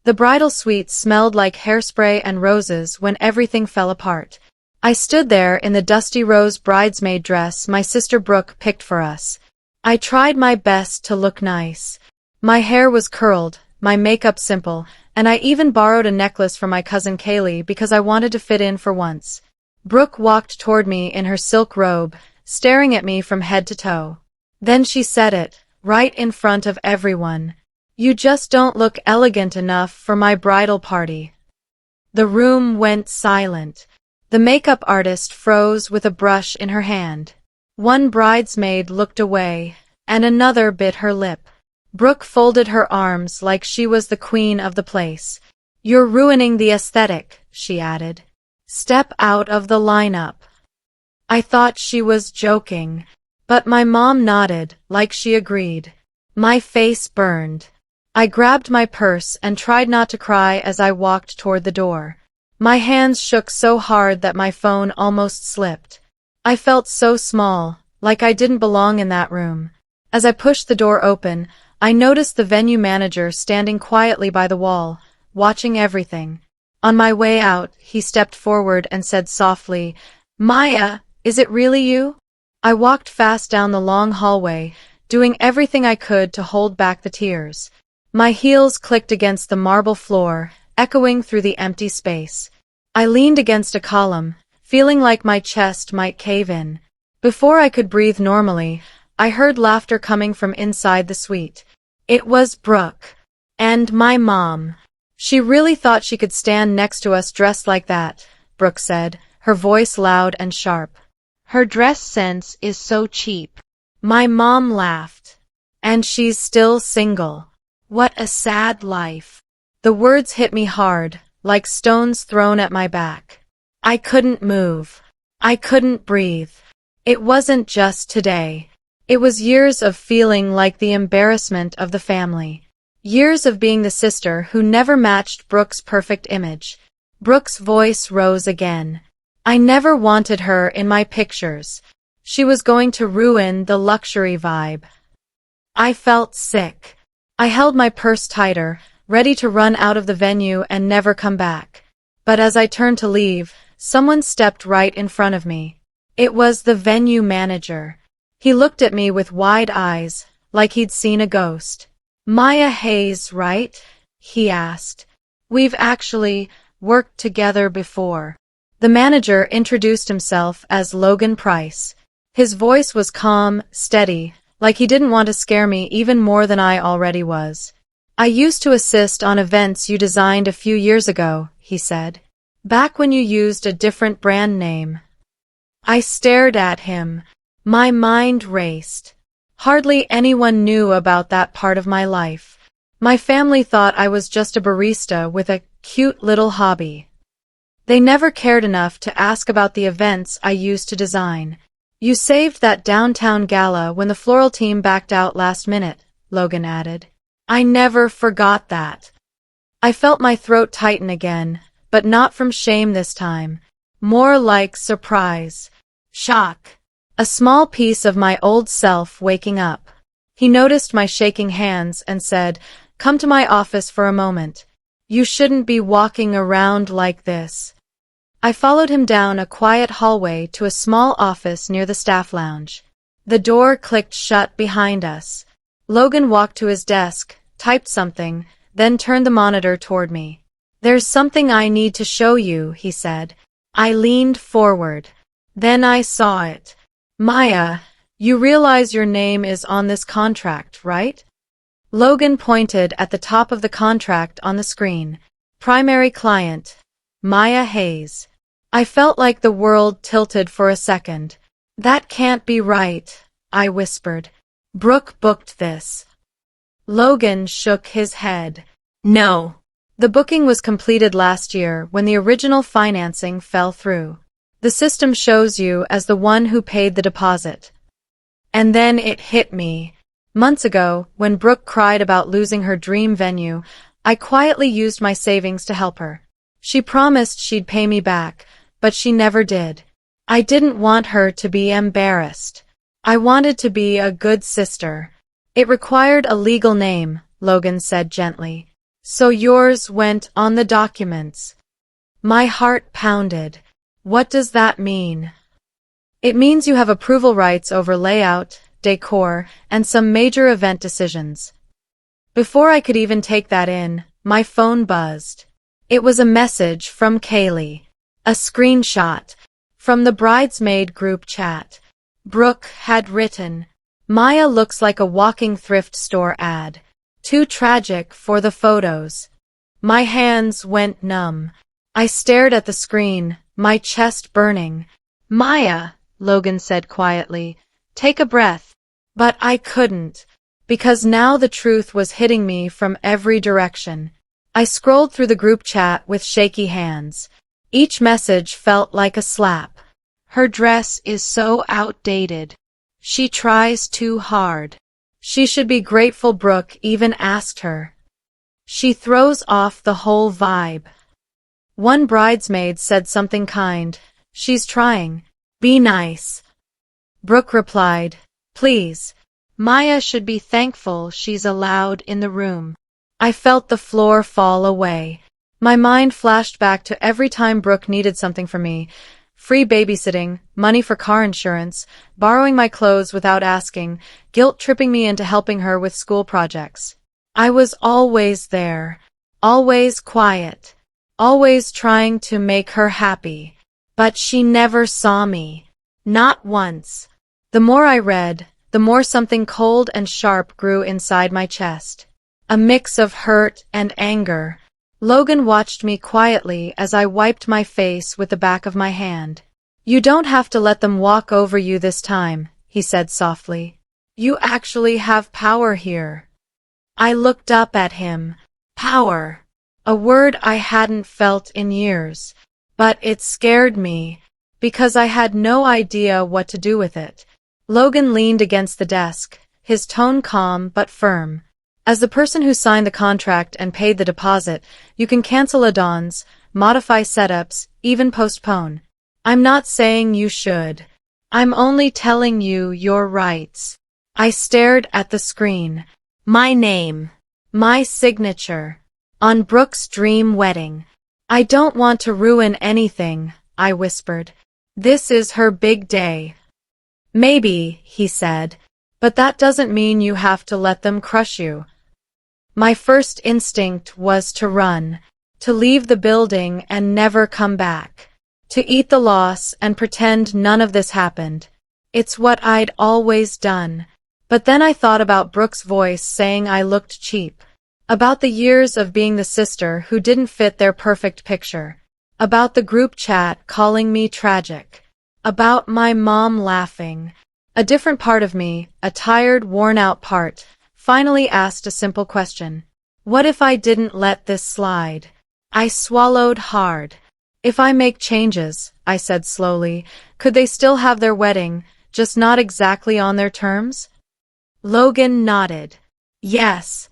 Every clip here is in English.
The bridal suite smelled like hairspray and roses when everything fell apart. I stood there in the dusty rose bridesmaid dress my sister Brooke picked for us. I tried my best to look nice. My hair was curled, my makeup simple, and I even borrowed a necklace from my cousin Kaylee because I wanted to fit in for once. Brooke walked toward me in her silk robe, staring at me from head to toe. Then she said it, right in front of everyone. "You just don't look elegant enough for my bridal party." The room went silent. The makeup artist froze with a brush in her hand. One bridesmaid looked away, and another bit her lip. Brooke folded her arms like she was the queen of the place. "You're ruining the aesthetic," she added. "Step out of the lineup." I thought she was joking, but my mom nodded like she agreed. My face burned. I grabbed my purse and tried not to cry as I walked toward the door. My hands shook so hard that my phone almost slipped. I felt so small, like I didn't belong in that room. As I pushed the door open, I noticed the venue manager standing quietly by the wall, watching everything. On my way out, he stepped forward and said softly, "Maya, is it really you?" I walked fast down the long hallway, doing everything I could to hold back the tears. My heels clicked against the marble floor, echoing through the empty space. I leaned against a column, feeling like my chest might cave in. Before I could breathe normally, I heard laughter coming from inside the suite. It was Brooke. And my mom. "She really thought she could stand next to us dressed like that," Brooke said, her voice loud and sharp. "Her dress sense is so cheap." My mom laughed. "And she's still single. What a sad life." The words hit me hard, like stones thrown at my back. I couldn't move. I couldn't breathe. It wasn't just today. It was years of feeling like the embarrassment of the family. Years of being the sister who never matched Brooke's perfect image. Brooke's voice rose again. "I never wanted her in my pictures. She was going to ruin the luxury vibe." I felt sick. I held my purse tighter, ready to run out of the venue and never come back. But as I turned to leave, someone stepped right in front of me. It was the venue manager. He looked at me with wide eyes, like he'd seen a ghost. "Maya Hayes, right?" he asked. "We've actually worked together before." The manager introduced himself as Logan Price. His voice was calm, steady, like he didn't want to scare me even more than I already was. "I used to assist on events you designed a few years ago," he said. "Back when you used a different brand name." I stared at him. My mind raced. Hardly anyone knew about that part of my life. My family thought I was just a barista with a cute little hobby. They never cared enough to ask about the events I used to design. "You saved that downtown gala when the floral team backed out last minute," Logan added. "I never forgot that." I felt my throat tighten again, but not from shame this time. More like surprise. Shock. A small piece of my old self waking up. He noticed my shaking hands and said, "Come to my office for a moment. You shouldn't be walking around like this." I followed him down a quiet hallway to a small office near the staff lounge. The door clicked shut behind us. Logan walked to his desk, typed something, then turned the monitor toward me. "There's something I need to show you," he said. I leaned forward. Then I saw it. "Maya, you realize your name is on this contract, right?" Logan pointed at the top of the contract on the screen. "Primary client, Maya Hayes." I felt like the world tilted for a second. "That can't be right," I whispered. "Brooke booked this." Logan shook his head. "No. The booking was completed last year when the original financing fell through. The system shows you as the one who paid the deposit." And then it hit me. Months ago, when Brooke cried about losing her dream venue, I quietly used my savings to help her. She promised she'd pay me back, but she never did. I didn't want her to be embarrassed. I wanted to be a good sister. "It required a legal name," Logan said gently. So yours went on the documents. My heart pounded. What does that mean? It means you have approval rights over layout, decor, and some major event decisions. Before I could even take that in, my phone buzzed. It was a message from Kaylee. A screenshot from the bridesmaid group chat. Brooke had written, "Maya looks like a walking thrift store ad. Too tragic for the photos." My hands went numb. I stared at the screen, my chest burning. "Maya," Logan said quietly, "take a breath." But I couldn't, because now the truth was hitting me from every direction. I scrolled through the group chat with shaky hands. Each message felt like a slap. "Her dress is so outdated. She tries too hard. She should be grateful Brooke even asked her. She throws off the whole vibe." One bridesmaid said something kind. "She's trying. Be nice." Brooke replied, "Please. Maya should be thankful she's allowed in the room." I felt the floor fall away. My mind flashed back to every time Brooke needed something from me. Free babysitting, money for car insurance, borrowing my clothes without asking, guilt-tripping me into helping her with school projects. I was always there, always quiet, always trying to make her happy. But she never saw me. Not once. The more I read, the more something cold and sharp grew inside my chest. A mix of hurt and anger. Logan watched me quietly as I wiped my face with the back of my hand. "You don't have to let them walk over you this time," he said softly. "You actually have power here." I looked up at him. Power. A word I hadn't felt in years. But it scared me, because I had no idea what to do with it. Logan leaned against the desk, his tone calm but firm. "As the person who signed the contract and paid the deposit, you can cancel add-ons, modify setups, even postpone. I'm not saying you should. I'm only telling you your rights." I stared at the screen. My name. My signature. On Brooke's dream wedding. "I don't want to ruin anything," I whispered. "This is her big day." "Maybe," he said, "but that doesn't mean you have to let them crush you." My first instinct was to run, to leave the building and never come back, to eat the loss and pretend none of this happened. It's what I'd always done. But then I thought about Brooke's voice saying I looked cheap, about the years of being the sister who didn't fit their perfect picture, about the group chat calling me tragic, about my mom laughing. A different part of me, a tired, worn-out part, finally asked a simple question. What if I didn't let this slide? I swallowed hard. "If I make changes," I said slowly, "could they still have their wedding, just not exactly on their terms?" Logan nodded. Yes.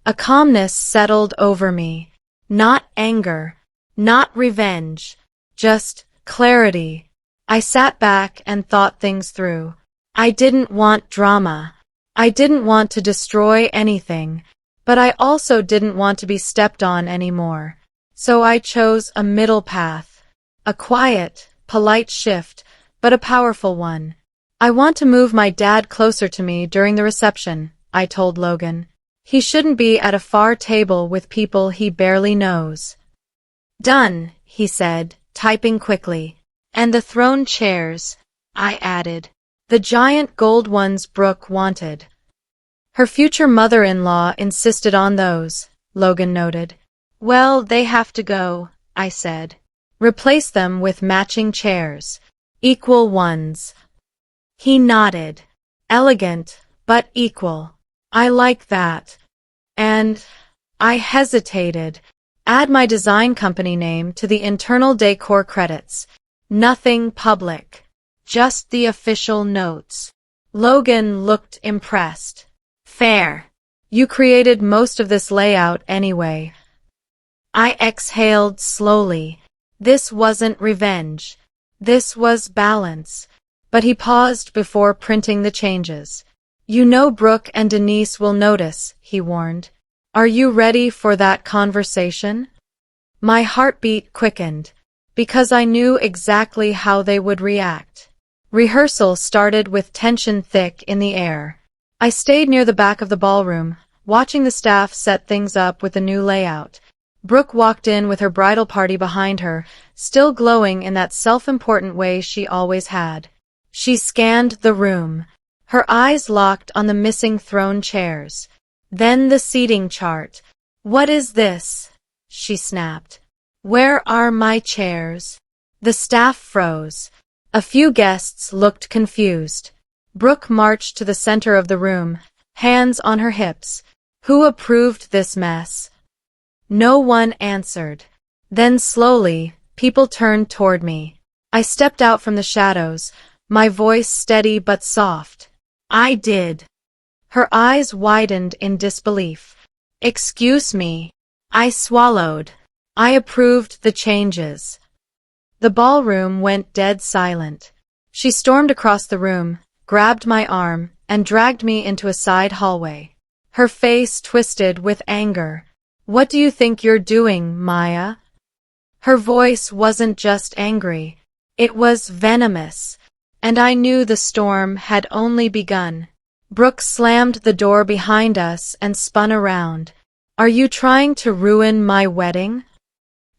A calmness settled over me. Not anger, not revenge, just clarity. I sat back and thought things through. I didn't want drama. I didn't want to destroy anything, but I also didn't want to be stepped on anymore. So I chose a middle path. A quiet, polite shift, but a powerful one. "I want to move my dad closer to me during the reception," I told Logan. "He shouldn't be at a far table with people he barely knows." "Done," he said, typing quickly. "And the throne chairs," I added. "The giant gold ones Brooke wanted." "Her future mother-in-law insisted on those," Logan noted. "Well, they have to go," I said. "Replace them with matching chairs. Equal ones." He nodded. "Elegant, but equal. I like that." And I hesitated. Add my design company name to the internal decor credits. Nothing public. Just the official notes. Logan looked impressed. "Fair. You created most of this layout anyway." I exhaled slowly. This wasn't revenge. This was balance. But he paused before printing the changes. "You know Brooke and Denise will notice," he warned. Are you ready for that conversation? My heartbeat quickened, because I knew exactly how they would react. Rehearsal started with tension thick in the air. I stayed near the back of the ballroom, watching the staff set things up with the new layout. Brooke walked in with her bridal party behind her, still glowing in that self-important way she always had. She scanned the room, her eyes locked on the missing throne chairs. Then the seating chart. "What is this?" she snapped. "Where are my chairs?" The staff froze. A few guests looked confused. Brooke marched to the center of the room, hands on her hips. "Who approved this mess?" No one answered. Then slowly, people turned toward me. I stepped out from the shadows, my voice steady but soft. "I did." Her eyes widened in disbelief. "Excuse me." I swallowed. "I approved the changes." The ballroom went dead silent. She stormed across the room, grabbed my arm, and dragged me into a side hallway. Her face twisted with anger. "What do you think you're doing, Maya?" Her voice wasn't just angry. It was venomous. And I knew the storm had only begun. Brooke slammed the door behind us and spun around. "Are you trying to ruin my wedding?"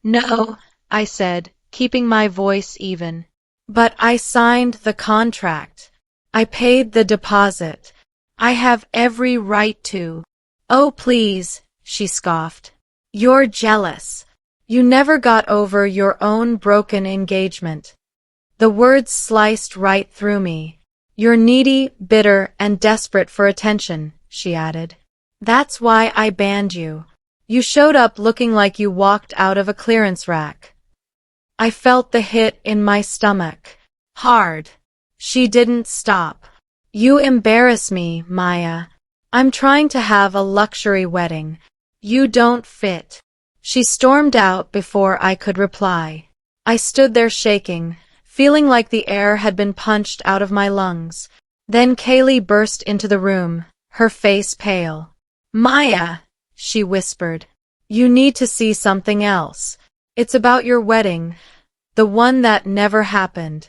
"No," I said, keeping my voice even. "But I signed the contract. I paid the deposit. I have every right to." "Oh, please," she scoffed. "You're jealous. You never got over your own broken engagement." The words sliced right through me. "You're needy, bitter, and desperate for attention," she added. "That's why I banned you. You showed up looking like you walked out of a clearance rack." I felt the hit in my stomach. Hard. She didn't stop. "You embarrass me, Maya. I'm trying to have a luxury wedding. You don't fit." She stormed out before I could reply. I stood there shaking, feeling like the air had been punched out of my lungs. Then Kaylee burst into the room, her face pale. "Maya," she whispered, "you need to see something else. It's about your wedding, the one that never happened."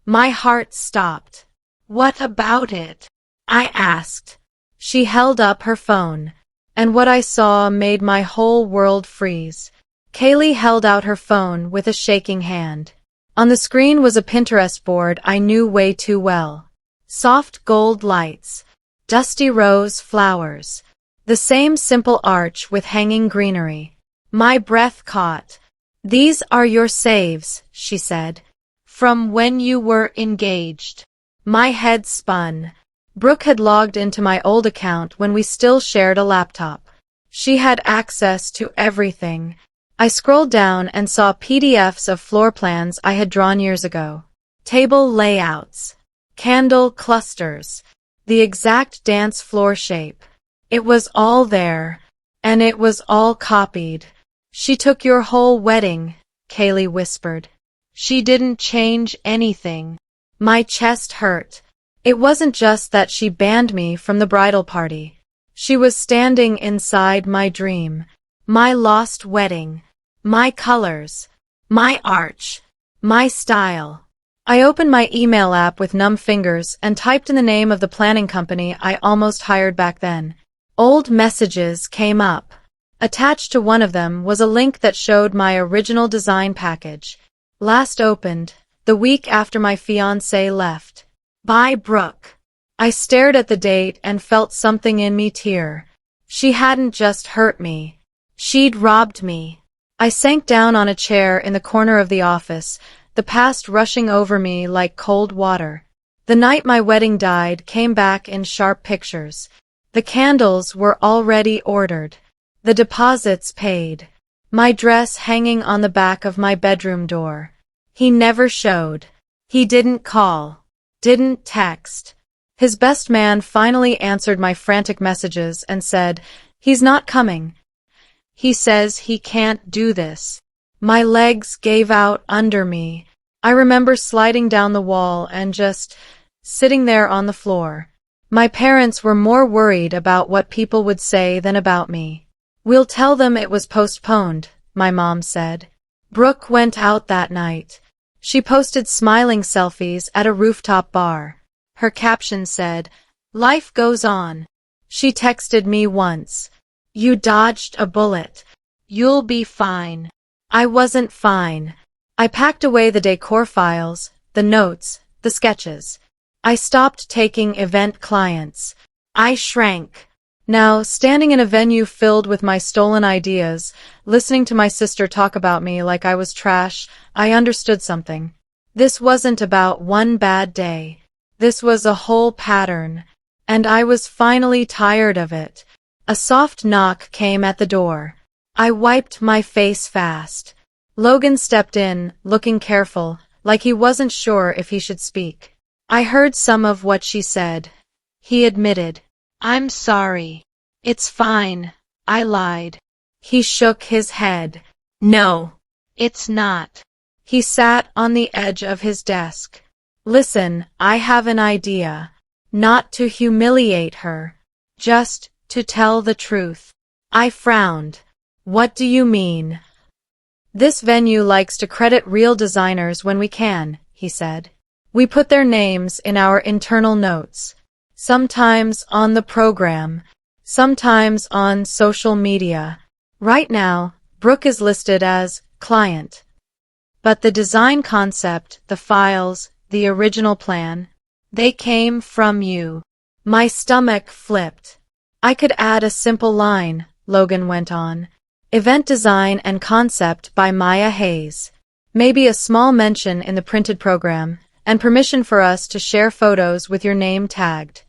My heart stopped. "What about it?" I asked. She held up her phone, and what I saw made my whole world freeze. Kaylee held out her phone with a shaking hand. On the screen was a Pinterest board I knew way too well. Soft gold lights, dusty rose flowers, the same simple arch with hanging greenery. My breath caught. "These are your saves," she said, "from when you were engaged." My head spun. Brooke had logged into my old account when we still shared a laptop. She had access to everything. I scrolled down and saw PDFs of floor plans I had drawn years ago. Table layouts, candle clusters, the exact dance floor shape. It was all there, and it was all copied. "She took your whole wedding," Kaylee whispered. "She didn't change anything." My chest hurt. It wasn't just that she banned me from the bridal party. She was standing inside my dream, my lost wedding, my colors, my arch, my style. I opened my email app with numb fingers and typed in the name of the planning company I almost hired back then. Old messages came up. Attached to one of them was a link that showed my original design package. Last opened, the week after my fiancé left. By Brooke. I stared at the date and felt something in me tear. She hadn't just hurt me. She'd robbed me. I sank down on a chair in the corner of the office, the past rushing over me like cold water. The night my wedding died came back in sharp pictures. The candles were already ordered. The deposits paid. My dress hanging on the back of my bedroom door. He never showed. He didn't call. Didn't text. His best man finally answered my frantic messages and said, "He's not coming. He says he can't do this." My legs gave out under me. I remember sliding down the wall and just sitting there on the floor. My parents were more worried about what people would say than about me. We'll tell them it was postponed, my mom said. Brooke went out that night. She posted smiling selfies at a rooftop bar. Her caption said, "Life goes on." She texted me once, "You dodged a bullet. You'll be fine." I wasn't fine. I packed away the decor files, the notes, the sketches. I stopped taking event clients. I shrank. Now, standing in a venue filled with my stolen ideas, listening to my sister talk about me like I was trash, I understood something. This wasn't about one bad day. This was a whole pattern. And I was finally tired of it. A soft knock came at the door. I wiped my face fast. Logan stepped in, looking careful, like he wasn't sure if he should speak. I heard some of what she said. He admitted, "I'm sorry. It's fine. I lied." He shook his head. "No, it's not." He sat on the edge of his desk. "Listen, I have an idea. Not to humiliate her. Just to tell the truth." I frowned. "What do you mean?" "This venue likes to credit real designers when we can," he said. "We put their names in our internal notes. Sometimes on the program. Sometimes on social media. Right now, Brooke is listed as client. But the design concept, the files, the original plan, they came from you." My stomach flipped. "I could add a simple line," Logan went on. "Event design and concept by Maya Hayes. Maybe a small mention in the printed program, and permission for us to share photos with your name tagged."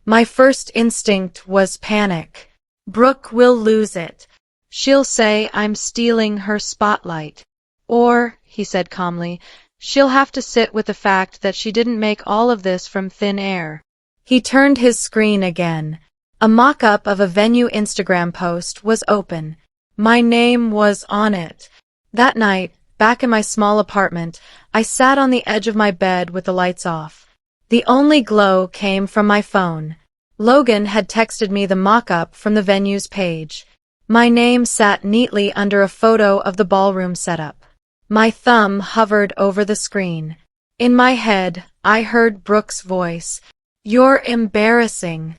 My first instinct was panic. Brooke will lose it. She'll say I'm stealing her spotlight. Or, he said calmly, she'll have to sit with the fact that she didn't make all of this from thin air. He turned his screen again. A mock-up of a venue Instagram post was open. My name was on it. That night, back in my small apartment, I sat on the edge of my bed with the lights off. The only glow came from my phone. Logan had texted me the mock-up from the venue's page. My name sat neatly under a photo of the ballroom setup. My thumb hovered over the screen. In my head, I heard Brooke's voice. "You're embarrassing.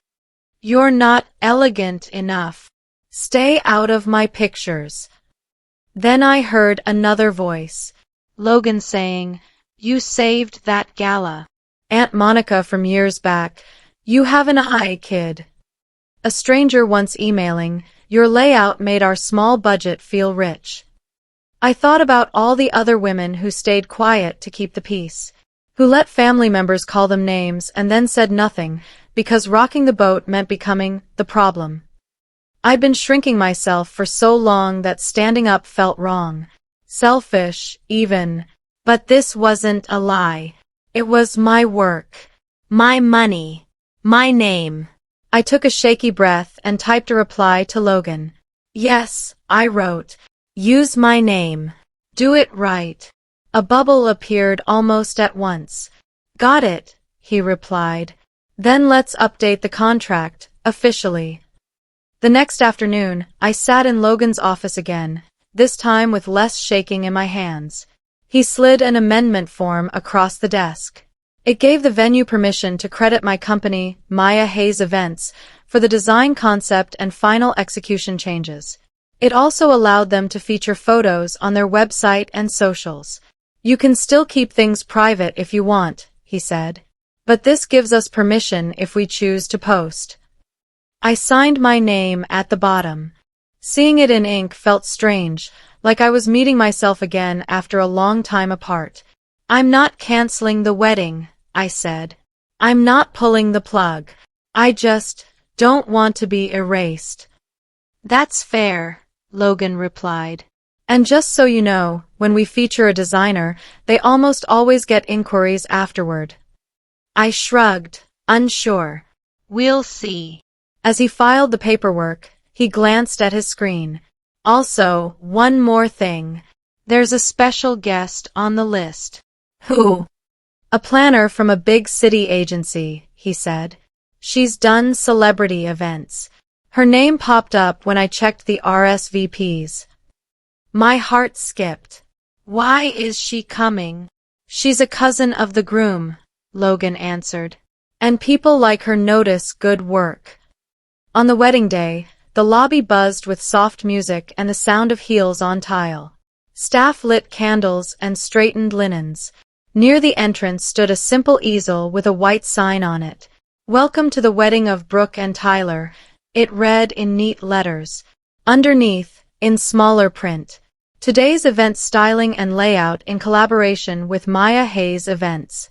You're not elegant enough. Stay out of my pictures." Then I heard another voice. Logan saying, "You saved that gala. Aunt Monica from years back. You have an eye, kid." A stranger once emailing, "Your layout made our small budget feel rich." I thought about all the other women who stayed quiet to keep the peace, who let family members call them names and then said nothing, because rocking the boat meant becoming the problem. I'd been shrinking myself for so long that standing up felt wrong. Selfish, even. But this wasn't a lie. It was my work. My money. My name. I took a shaky breath and typed a reply to Logan. "Yes," I wrote. "Use my name. Do it right." A bubble appeared almost at once. "Got it," he replied. "Then let's update the contract, officially." The next afternoon, I sat in Logan's office again, this time with less shaking in my hands. He slid an amendment form across the desk. It gave the venue permission to credit my company, Maya Hayes Events, for the design concept and final execution changes. It also allowed them to feature photos on their website and socials. "You can still keep things private if you want," he said. "But this gives us permission if we choose to post." I signed my name at the bottom. Seeing it in ink felt strange, like I was meeting myself again after a long time apart. "I'm not canceling the wedding," I said. "I'm not pulling the plug. I just don't want to be erased." "That's fair," Logan replied. "And just so you know, when we feature a designer, they almost always get inquiries afterward." I shrugged, unsure. "We'll see." As he filed the paperwork, he glanced at his screen. "Also, one more thing. There's a special guest on the list." "Who?" "A planner from a big city agency," he said. "She's done celebrity events. Her name popped up when I checked the RSVPs. My heart skipped. Why is she coming? She's a cousin of the groom, Logan answered. And people like her notice good work. On the wedding day, the lobby buzzed with soft music and the sound of heels on tile. Staff lit candles and straightened linens. Near the entrance stood a simple easel with a white sign on it. Welcome to the wedding of Brooke and Tyler, it read in neat letters. Underneath, in smaller print, today's event styling and layout in collaboration with Maya Hayes Events.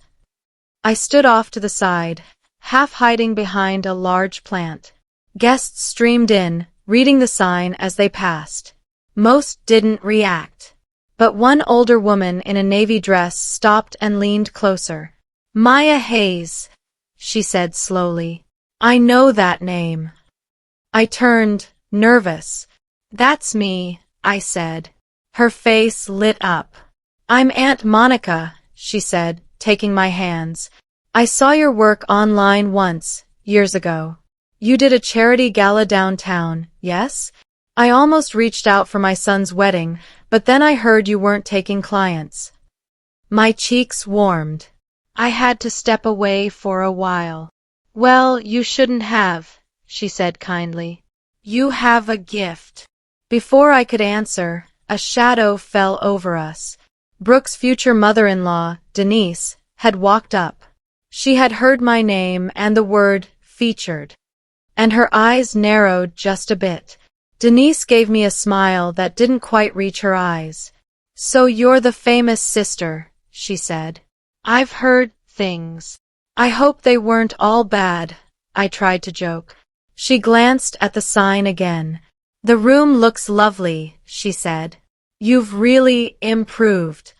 I stood off to the side, half hiding behind a large plant. Guests streamed in, reading the sign as they passed. Most didn't react. But one older woman in a navy dress stopped and leaned closer. Maya Hayes, she said slowly. I know that name. I turned, nervous. That's me, I said. Her face lit up. I'm Aunt Monica, she said, taking my hands. I saw your work online once, years ago. You did a charity gala downtown, yes? I almost reached out for my son's wedding, but then I heard you weren't taking clients. My cheeks warmed. I had to step away for a while. Well, you shouldn't have, she said kindly. You have a gift. Before I could answer, a shadow fell over us. Brooke's future mother-in-law, Denise, had walked up. She had heard my name and the word featured. And her eyes narrowed just a bit. Denise gave me a smile that didn't quite reach her eyes. So you're the famous sister, she said. I've heard things. I hope they weren't all bad, I tried to joke. She glanced at the sign again. The room looks lovely, she said. You've really improved.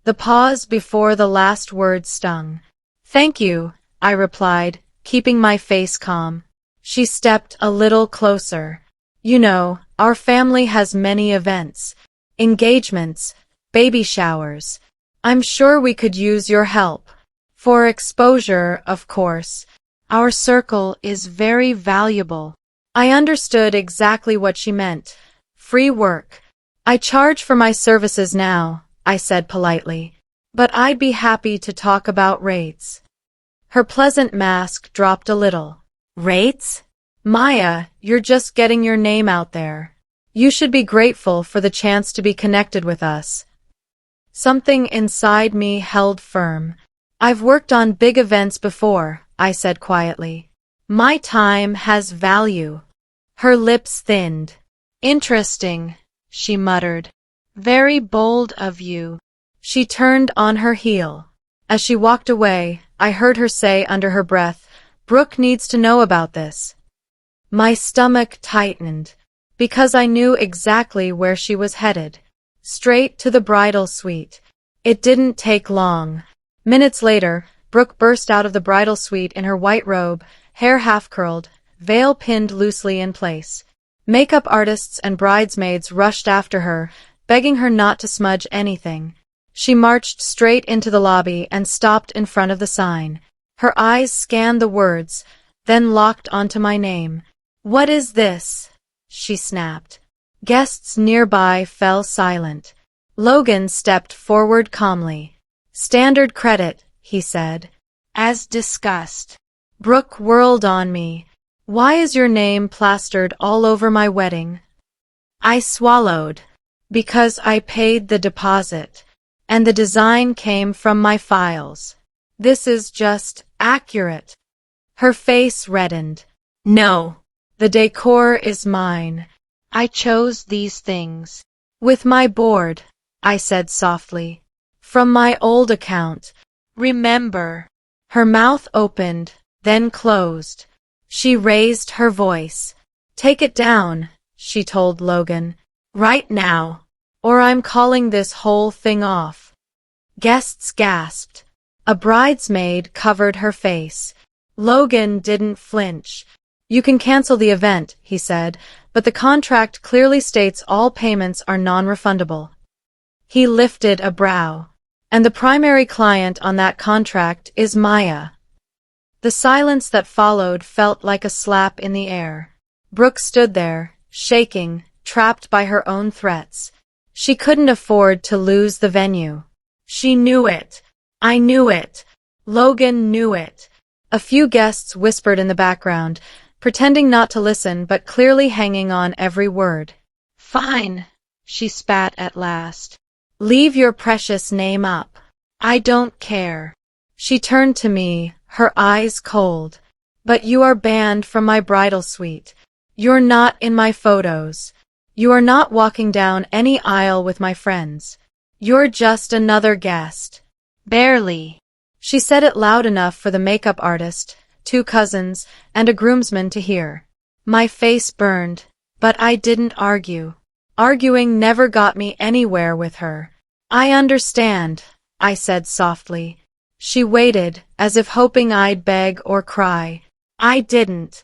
The pause before the last word stung. Thank you, I replied, keeping my face calm. She stepped a little closer. You know, our family has many events. Engagements, baby showers. I'm sure we could use your help. For exposure, of course. Our circle is very valuable. I understood exactly what she meant. Free work. I charge for my services now, I said politely. But I'd be happy to talk about rates. Her pleasant mask dropped a little. Rates? Maya, you're just getting your name out there. You should be grateful for the chance to be connected with us. Something inside me held firm. I've worked on big events before, I said quietly. My time has value. Her lips thinned. Interesting, she muttered. Very bold of you. She turned on her heel. As she walked away, I heard her say under her breath, Brooke needs to know about this. My stomach tightened, because I knew exactly where she was headed. Straight to the bridal suite. It didn't take long. Minutes later, Brooke burst out of the bridal suite in her white robe, hair half-curled, veil pinned loosely in place. Makeup artists and bridesmaids rushed after her, begging her not to smudge anything. She marched straight into the lobby and stopped in front of the sign. Her eyes scanned the words, then locked onto my name. What is this? She snapped. Guests nearby fell silent. Logan stepped forward calmly. Standard credit, he said. As discussed. Brooke whirled on me. Why is your name plastered all over my wedding? I swallowed. Because I paid the deposit. And the design came from my files. This is just accurate. Her face reddened. No, the decor is mine. I chose these things. With my board, I said softly. From my old account. Remember. Her mouth opened, then closed. She raised her voice. Take it down, she told Logan. Right now. Or I'm calling this whole thing off. Guests gasped. A bridesmaid covered her face. Logan didn't flinch. You can cancel the event, he said, but the contract clearly states all payments are non-refundable. He lifted a brow. And the primary client on that contract is Maya. The silence that followed felt like a slap in the air. Brooke stood there, shaking, trapped by her own threats. She couldn't afford to lose the venue. She knew it. I knew it. Logan knew it. A few guests whispered in the background, pretending not to listen but clearly hanging on every word. "Fine," she spat at last. "Leave your precious name up. I don't care." She turned to me, her eyes cold. "But you are banned from my bridal suite. You're not in my photos. You are not walking down any aisle with my friends. You're just another guest." "Barely." She said it loud enough for the makeup artist, 2 cousins, and a groomsman to hear. My face burned, but I didn't argue. Arguing never got me anywhere with her. "I understand," I said softly. She waited, as if hoping I'd beg or cry. I didn't.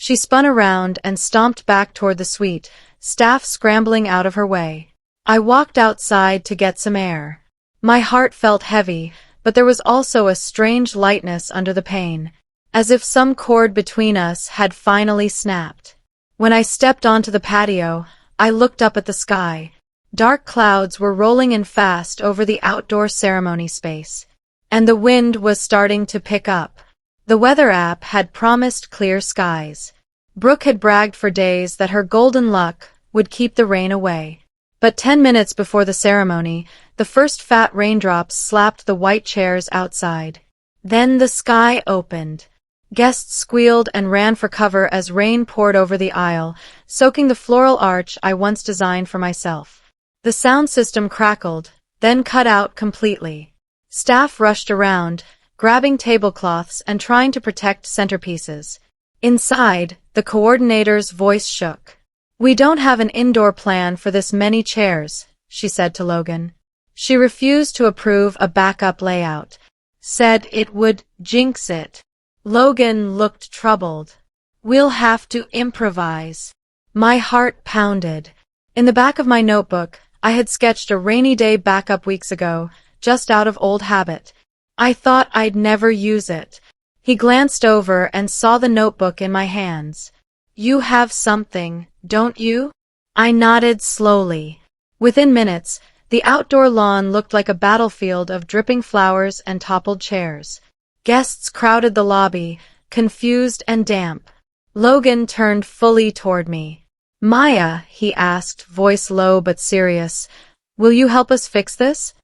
She spun around and stomped back toward the suite, staff scrambling out of her way. I walked outside to get some air. My heart felt heavy, but there was also a strange lightness under the pain, as if some cord between us had finally snapped. When I stepped onto the patio, I looked up at the sky. Dark clouds were rolling in fast over the outdoor ceremony space, and the wind was starting to pick up. The weather app had promised clear skies. Brooke had bragged for days that her golden luck would keep the rain away. But 10 minutes before the ceremony, the first fat raindrops slapped the white chairs outside. Then the sky opened. Guests squealed and ran for cover as rain poured over the aisle, soaking the floral arch I once designed for myself. The sound system crackled, then cut out completely. Staff rushed around, grabbing tablecloths and trying to protect centerpieces. Inside, the coordinator's voice shook. "We don't have an indoor plan for this many chairs," she said to Logan. She refused to approve a backup layout. Said it would jinx it. Logan looked troubled. "We'll have to improvise." My heart pounded. In the back of my notebook, I had sketched a rainy day backup weeks ago, just out of old habit. I thought I'd never use it. He glanced over and saw the notebook in my hands. "You have something, don't you?" I nodded slowly. Within minutes, the outdoor lawn looked like a battlefield of dripping flowers and toppled chairs. Guests crowded the lobby, confused and damp. Logan turned fully toward me. "Maya," he asked, voice low but serious, "will you help us fix this?"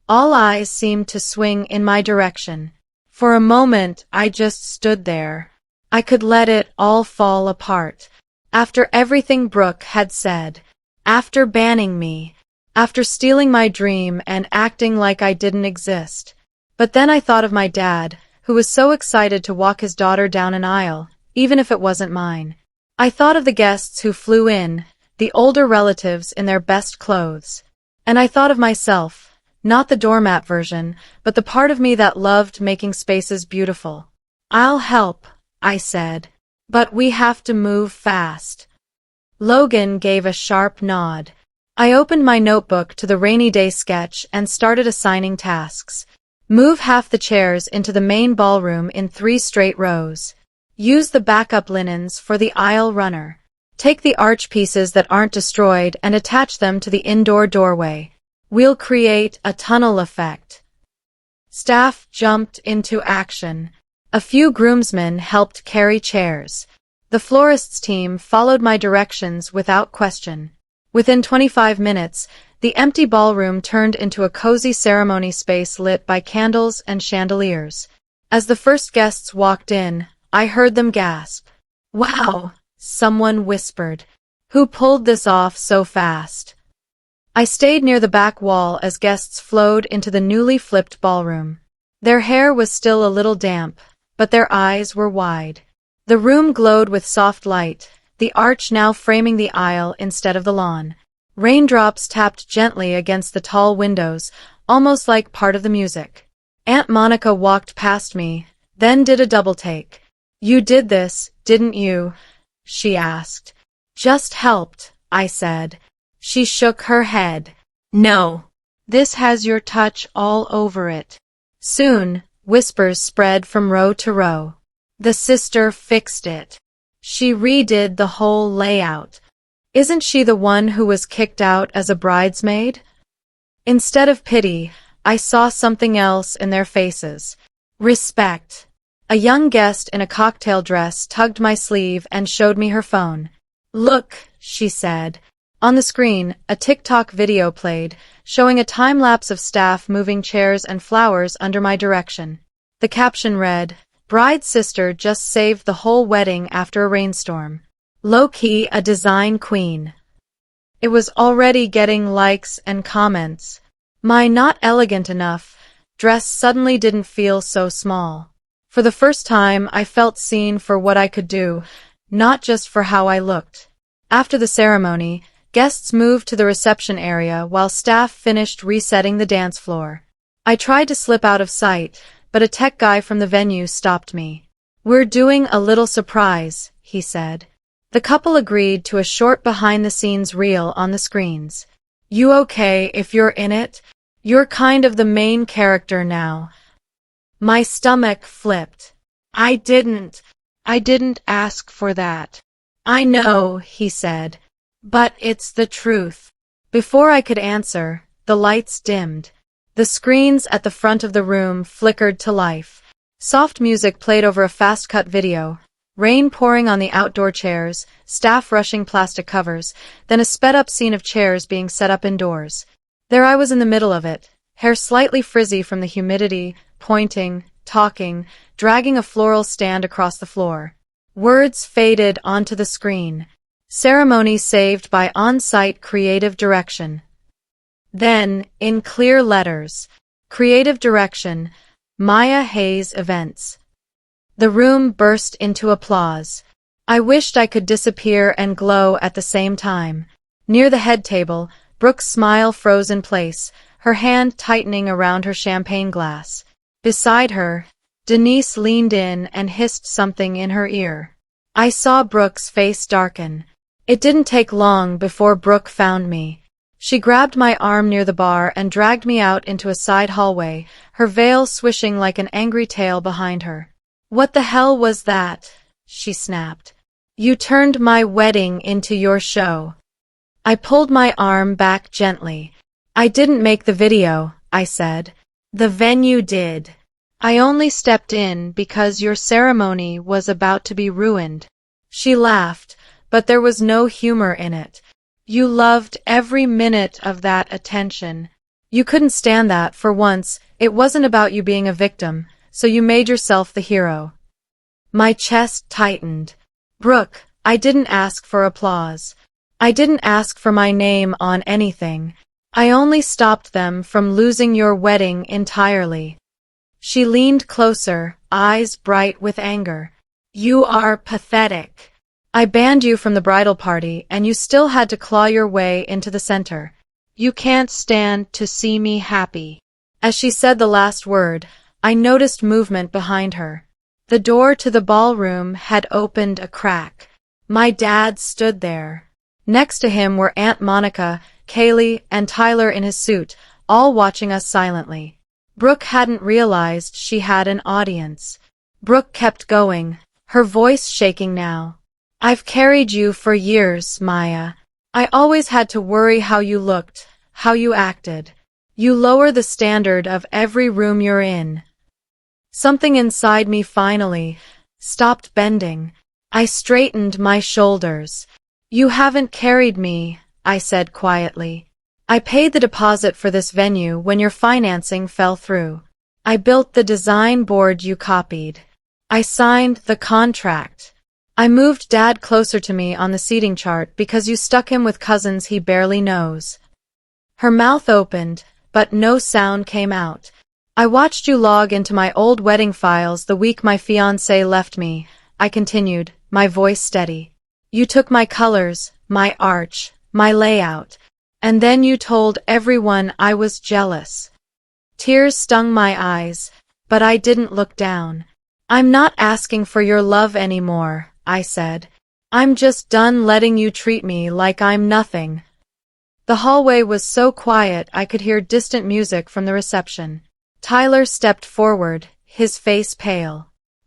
All eyes seemed to swing in my direction. For a moment, I just stood there. I could let it all fall apart. After everything Brooke had said, after banning me, after stealing my dream and acting like I didn't exist. But then I thought of my dad, who was so excited to walk his daughter down an aisle, even if it wasn't mine. I thought of the guests who flew in, the older relatives in their best clothes. And I thought of myself, not the doormat version, but the part of me that loved making spaces beautiful. "I'll help," I said. "But we have to move fast." Logan gave a sharp nod. I opened my notebook to the rainy day sketch and started assigning tasks. Move half the chairs into the main ballroom in 3 straight rows. Use the backup linens for the aisle runner. Take the arch pieces that aren't destroyed and attach them to the indoor doorway. We'll create a tunnel effect. Staff jumped into action. A few groomsmen helped carry chairs. The florist's team followed my directions without question. Within 25 minutes, the empty ballroom turned into a cozy ceremony space lit by candles and chandeliers. As the first guests walked in, I heard them gasp. "Wow," someone whispered. "Who pulled this off so fast?" I stayed near the back wall as guests flowed into the newly flipped ballroom. Their hair was still a little damp, but their eyes were wide. The room glowed with soft light, the arch now framing the aisle instead of the lawn. Raindrops tapped gently against the tall windows, almost like part of the music. Aunt Monica walked past me, then did a double-take. "You did this, didn't you?" she asked. "Just helped," I said. She shook her head. "No. This has your touch all over it." Soon, whispers spread from row to row. "The sister fixed it. She redid the whole layout. Isn't she the one who was kicked out as a bridesmaid? Instead of pity, I saw something else in their faces. Respect. A young guest in a cocktail dress tugged my sleeve and showed me her phone. Look, she said. On the screen, a TikTok video played, showing a time-lapse of staff moving chairs and flowers under my direction. The caption read, "Bride's sister just saved the whole wedding after a rainstorm. Low-key a design queen." It was already getting likes and comments. My not elegant enough dress suddenly didn't feel so small. For the first time, I felt seen for what I could do, not just for how I looked. After the ceremony, guests moved to the reception area while staff finished resetting the dance floor. I tried to slip out of sight, but a tech guy from the venue stopped me. "We're doing a little surprise," he said. The couple agreed to a short behind-the-scenes reel on the screens. "You okay if you're in it? You're kind of the main character now." My stomach flipped. I didn't ask for that." "I know," he said, "but it's the truth." Before I could answer, the lights dimmed. The screens at the front of the room flickered to life. Soft music played over a fast-cut video, rain pouring on the outdoor chairs, staff rushing plastic covers, then a sped-up scene of chairs being set up indoors. There I was in the middle of it, hair slightly frizzy from the humidity, pointing, talking, dragging a floral stand across the floor. Words faded onto the screen. Ceremony saved by on-site creative direction. Then, in clear letters, creative direction, Maya Hayes Events. The room burst into applause. I wished I could disappear and glow at the same time. Near the head table, Brooke's smile froze in place, her hand tightening around her champagne glass. Beside her, Denise leaned in and hissed something in her ear. I saw Brooke's face darken. It didn't take long before Brooke found me. She grabbed my arm near the bar and dragged me out into a side hallway, her veil swishing like an angry tail behind her. "What the hell was that?" she snapped. "You turned my wedding into your show." I pulled my arm back gently. "I didn't make the video," I said. "The venue did. I only stepped in because your ceremony was about to be ruined." She laughed, but there was no humor in it. "You loved every minute of that attention. You couldn't stand that for once. It wasn't about you being a victim, so you made yourself the hero." My chest tightened. "Brooke, I didn't ask for applause. I didn't ask for my name on anything. I only stopped them from losing your wedding entirely." She leaned closer, eyes bright with anger. "You are pathetic. I banned you from the bridal party and you still had to claw your way into the center. You can't stand to see me happy." As she said the last word, I noticed movement behind her. The door to the ballroom had opened a crack. My dad stood there. Next to him were Aunt Monica, Kaylee, and Tyler in his suit, all watching us silently. Brooke hadn't realized she had an audience. Brooke kept going, her voice shaking now. "I've carried you for years, Maya. I always had to worry how you looked, how you acted. You lower the standard of every room you're in." Something inside me finally stopped bending. I straightened my shoulders. "You haven't carried me," I said quietly. "I paid the deposit for this venue when your financing fell through. I built the design board you copied. I signed the contract. I moved Dad closer to me on the seating chart because you stuck him with cousins he barely knows." Her mouth opened, but no sound came out. "I watched you log into my old wedding files the week my fiancé left me," I continued, my voice steady. "You took my colors, my arch, my layout, and then you told everyone I was jealous." Tears stung my eyes, but I didn't look down. "I'm not asking for your love anymore," I said. "I'm just done letting you treat me like I'm nothing." The hallway was so quiet I could hear distant music from the reception. Tyler stepped forward, his face pale.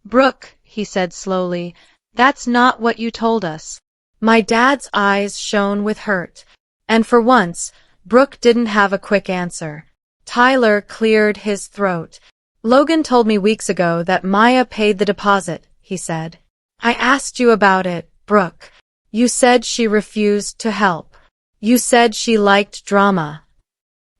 "Brooke," he said slowly, That's not what you told us. My dad's eyes shone with hurt. And for once, Brooke didn't have a quick answer. Tyler cleared his throat. Logan told me weeks ago that Maya paid the deposit, he said. I asked you about it, Brooke. You said she refused to help. You said she liked drama.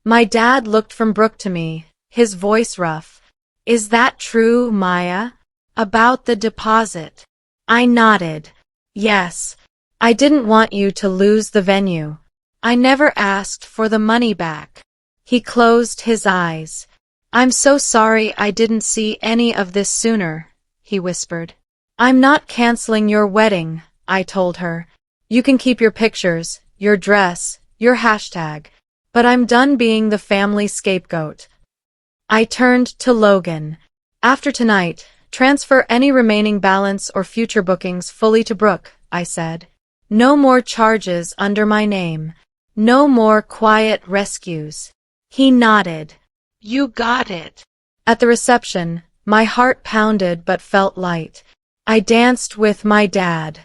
My dad looked from Brooke to me, his voice rough. Is that true, Maya? About the deposit? I nodded. Yes. I didn't want you to lose the venue. I never asked for the money back. He closed his eyes. I'm so sorry I didn't see any of this sooner, he whispered. I'm not canceling your wedding, I told her. You can keep your pictures, your dress, your hashtag. But I'm done being the family scapegoat. I turned to Logan. After tonight, transfer any remaining balance or future bookings fully to Brooke, I said. No more charges under my name. No more quiet rescues. He nodded. You got it. At the reception, my heart pounded but felt light. I danced with my dad.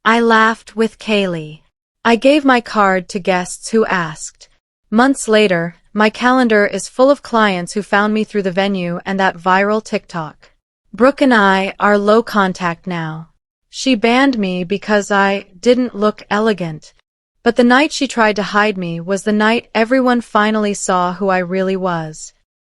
I laughed with Kaylee. I gave my card to guests who asked. Months later, my calendar is full of clients who found me through the venue and that viral TikTok. Brooke and I are low contact now. She banned me because I didn't look elegant. But the night she tried to hide me was the night everyone finally saw who I really was.